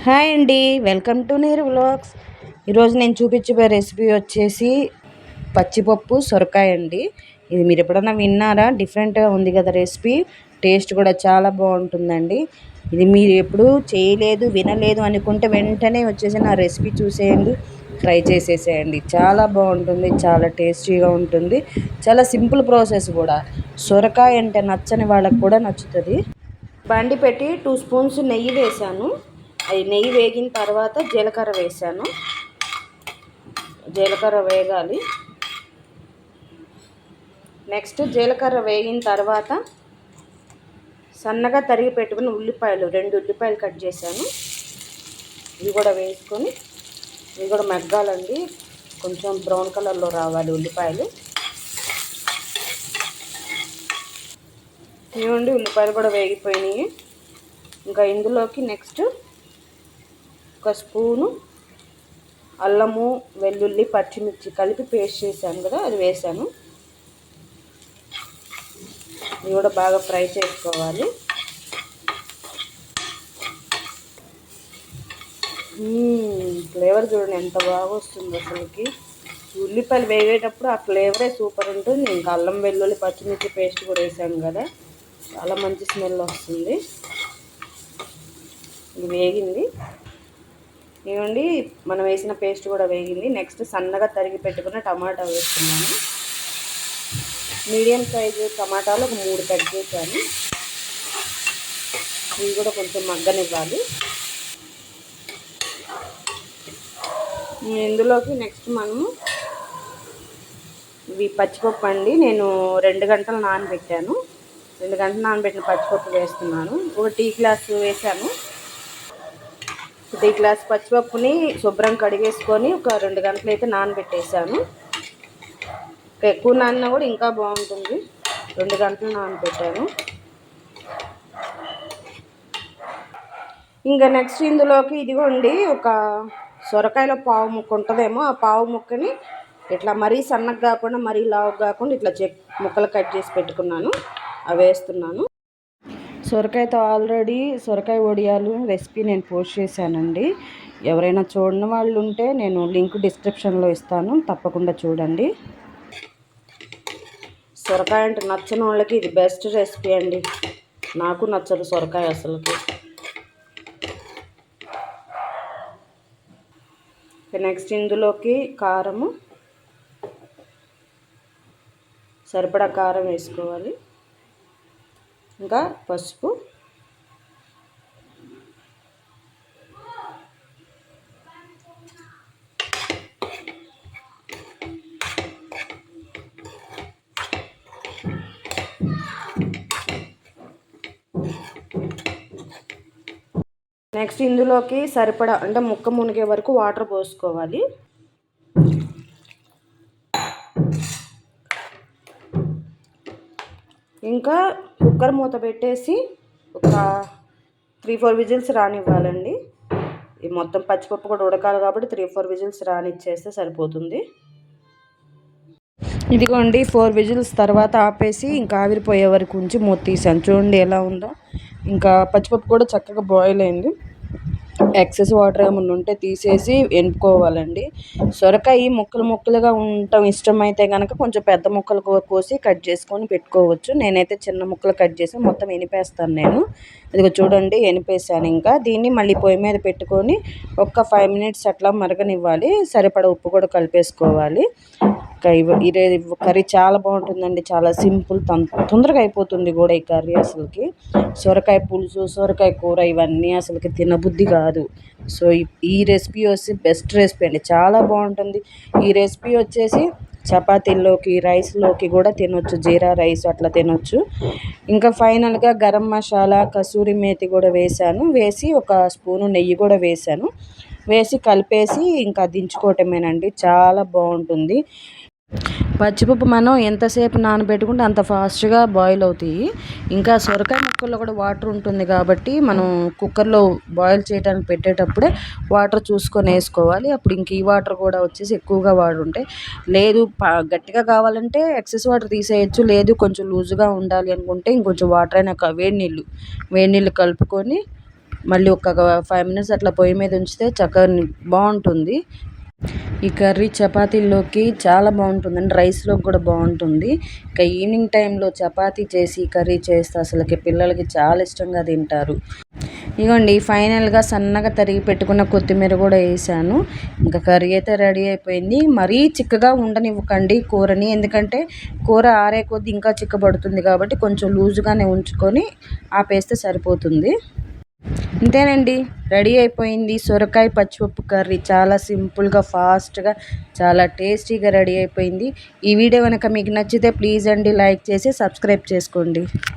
Hi అండి, welcome to నీరు vlogs. ఈరోజు నేను చూపించబోయే రెసిపీ వచ్చేసి పచ్చిపప్పు సొరకాయ అండి. ఇది మీరు ఎప్పుడన్నా విన్నారా? డిఫరెంట్గా ఉంది కదా రెసిపీ. టేస్ట్ కూడా చాలా బాగుంటుందండి. ఇది మీరు ఎప్పుడు చేయలేదు, వినలేదు అనుకుంటే వెంటనే వచ్చేసి నా రెసిపీ చూసేయండి, ట్రై చేసేసేయండి. చాలా బాగుంటుంది, చాలా టేస్టీగా ఉంటుంది. చాలా సింపుల్ ప్రాసెస్ కూడా. సొరకాయ అంటే నచ్చని వాళ్ళకి కూడా నచ్చుతుంది. బండి పెట్టి 2 స్పూన్స్ నెయ్యి వేసాను. అది నెయ్యి వేగిన తర్వాత జీలకర్ర వేసాను. జీలకర్ర వేగాలి. నెక్స్ట్ జీలకర్ర వేగిన తర్వాత సన్నగా తరిగి పెట్టుకుని ఉల్లిపాయలు 2 ఉల్లిపాయలు కట్ చేశాను. ఇవి కూడా వేసుకొని ఇవి కూడా మగ్గాలండి. కొంచెం బ్రౌన్ కలర్లో రావాలి ఉల్లిపాయలు. ఇవ్వండి, ఉల్లిపాయలు కూడా వేగిపోయినాయి. ఇంకా ఇందులోకి నెక్స్ట్ ఒక స్పూను అల్లము, వెల్లుల్లి, పచ్చిమిర్చి కలిపి పేస్ట్ చేశాను కదా, అది వేసాను. ఇది కూడా బాగా ఫ్రై చేసుకోవాలి. ఫ్లేవర్ చూడండి ఎంత బాగా వస్తుంది అసలుకి. ఉల్లిపాయలు వేగేటప్పుడు ఆ ఫ్లేవరే సూపర్ ఉంటుంది. ఇంకా అల్లం, వెల్లుల్లి, పచ్చిమిర్చి పేస్ట్ కూడా వేసాను కదా, చాలా మంచి స్మెల్ వస్తుంది. ఇది వేగింది. ఇవ్వండి, మనం వేసిన పేస్ట్ కూడా వేగింది. నెక్స్ట్ సన్నగా తరిగి పెట్టుకున్న టమాటా వేస్తున్నాను. మీడియం సైజు టమాటాలు ఒక 3 కట్ చేశాను. ఇవి కూడా కొంచెం మగ్గనివ్వాలి. ఇందులోకి నెక్స్ట్ మనము ఇవి పచ్చిపప్పు అండి. నేను 2 గంటలు నానబెట్టాను. 2 గంటలు నానబెట్టిన పచ్చిపప్పు వేస్తున్నాను. ఒక టీ గ్లాస్ వేసాను. టీ గ్లాస్ పచ్చిపప్పుని శుభ్రం కడిగేసుకొని ఒక 2 గంటలు అయితే నానబెట్టేసాను. ఎక్కువ నానినా కూడా ఇంకా బాగుంటుంది. 2 గంటలు నానబెట్టాను. ఇంకా నెక్స్ట్ ఇందులోకి ఇదిగోండి, ఒక సొరకాయలో పావు ముక్క ఉంటుందేమో, ఆ పావు ముక్కని ఇట్లా మరీ సన్నగా కాకుండా మరీ లావుగా కాకుండా ఇట్లా ముక్కలు కట్ చేసి పెట్టుకున్నాను, అవి వేస్తున్నాను. సొరకాయతో ఆల్రెడీ సొరకాయ వడియాలు రెసిపీ నేను పోస్ట్ చేశానండి. ఎవరైనా చూడని వాళ్ళు ఉంటే నేను లింక్ డిస్క్రిప్షన్లో ఇస్తాను, తప్పకుండా చూడండి. సొరకాయ అంటే నచ్చని వాళ్ళకి ఇది బెస్ట్ రెసిపీ అండి. నాకు నచ్చదు సొరకాయ అసలుకి. నెక్స్ట్ ఇందులోకి కారము, సరిపడా కారం వేసుకోవాలి. ఇంకా పసుపు, నెక్స్ట్ ఇందులోకి సరిపడా అంటే ముక్క మునిగే వరకు వాటర్ పోసుకోవాలి. ఇంకా కుక్కర్ మూత పెట్టేసి ఒక 3-4 విజిల్స్ రానివ్వాలండి. ఈ మొత్తం పచ్చిపప్పు కూడా ఉడకాలి కాబట్టి 3-4 విజిల్స్ రానిచ్చేస్తే సరిపోతుంది. ఇదిగోండి, 4 విజిల్స్ తర్వాత ఆపేసి ఇంకా ఆవిరిపోయే వరకు ఉంచి మూత తీసాను. చూడండి ఎలా ఉందో. ఇంకా పచ్చిపప్పు కూడా చక్కగా బాయిల్ అయింది. ఎక్సెస్ వాటర్ ఏమన్నా ఉంటే తీసేసి ఎనుపుకోవాలండి. సొరకాయ ముక్కలు ముక్కలుగా ఉండటం ఇష్టమైతే కనుక కొంచెం పెద్ద ముక్కలు కోసి కట్ చేసుకొని పెట్టుకోవచ్చు. నేనైతే చిన్న ముక్కలు కట్ చేసి మొత్తం ఎనిపేస్తాను నేను. ఇదిగో చూడండి, ఎనిపేసాను. ఇంకా దీన్ని మళ్ళీ పొయ్యి మీద పెట్టుకొని ఒక 5 మినిట్స్ అట్లా మరగనివ్వాలి. సరిపడా ఉప్పు కూడా కలిపేసుకోవాలి. ఈ కర్రీ చాలా బాగుంటుందండి. చాలా సింపుల్, తొందరగా అయిపోతుంది కూడా ఈ కర్రీ. అసలుకి సొరకాయ పులుసు, సొరకాయ కూర ఇవన్నీ అసలుకి తినబుద్ధి కాదు. సో ఈ రెసిపీ వచ్చి బెస్ట్ రెసిపీ అండి, చాలా బాగుంటుంది. ఈ రెసిపీ వచ్చేసి చపాతీల్లోకి, రైస్లోకి కూడా తినొచ్చు. జీరా రైస్ అట్లా తినొచ్చు. ఇంకా ఫైనల్గా గరం మసాలా, కసూరి మేతి కూడా వేసాను. వేసి ఒక స్పూను నెయ్యి కూడా వేసాను. వేసి కలిపేసి ఇంకా దించుకోవటమేనండి. చాలా బాగుంటుంది. పచ్చిపప్పు మనం ఎంతసేపు నానబెట్టుకుంటే అంత ఫాస్ట్గా బాయిల్ అవుతాయి. ఇంకా సొరకాయ ముక్కల్లో కూడా వాటర్ ఉంటుంది కాబట్టి మనం కుక్కర్లో బాయిల్ చేయడానికి పెట్టేటప్పుడే వాటర్ చూసుకొని వేసుకోవాలి. అప్పుడు ఇంక ఈ వాటర్ కూడా వచ్చేసి ఎక్కువగా వాడుంటే లేదు, గట్టిగా కావాలంటే ఎక్సెస్ వాటర్ తీసేయచ్చు. లేదు కొంచెం లూజుగా ఉండాలి అనుకుంటే ఇంకొంచెం వాటర్ అయినా వేడి నీళ్ళు కలుపుకొని మళ్ళీ ఒక 5 మినిట్స్ అట్లా పొయ్యి మీద ఉంచితే చక్కగా బాగుంటుంది. ఈ కర్రీ చపాతీల్లోకి చాలా బాగుంటుందండి, రైస్లోకి కూడా బాగుంటుంది. ఇంకా ఈవినింగ్ టైంలో చపాతీ చేసి కర్రీ చేస్తే అసలుకి పిల్లలకి చాలా ఇష్టంగా తింటారు. ఇగోండి ఫైనల్గా సన్నగా తరిగి పెట్టుకున్న కొత్తిమీర కూడా వేసాను. ఇంకా కర్రీ అయితే రెడీ అయిపోయింది. మరీ చిక్కగా ఉండనివ్వకండి కూరని, ఎందుకంటే కూర ఆరే కొద్దీ ఇంకా చిక్కబడుతుంది కాబట్టి కొంచెం లూజుగానే ఉంచుకొని ఆపేస్తే సరిపోతుంది. అంతేనండి, రెడీ అయిపోయింది సొరకాయ పచ్చిపప్పు కర్రీ. చాలా సింపుల్గా, ఫాస్ట్గా, చాలా టేస్టీగా రెడీ అయిపోయింది. ఈ వీడియో కనుక మీకు నచ్చితే ప్లీజ్ అండి లైక్ చేసి సబ్స్క్రైబ్ చేసుకోండి.